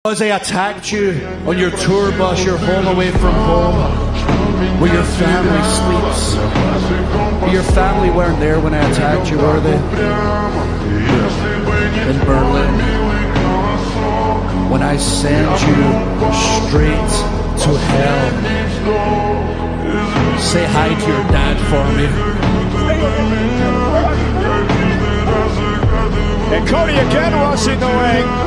As I attacked you on your tour bus, you're home away from home, where your family sleeps. Your family weren't there when I attacked you, were they? In Berlin. When I send you straight to hell. Say hi to your dad for me. And Cody again rushing the ring.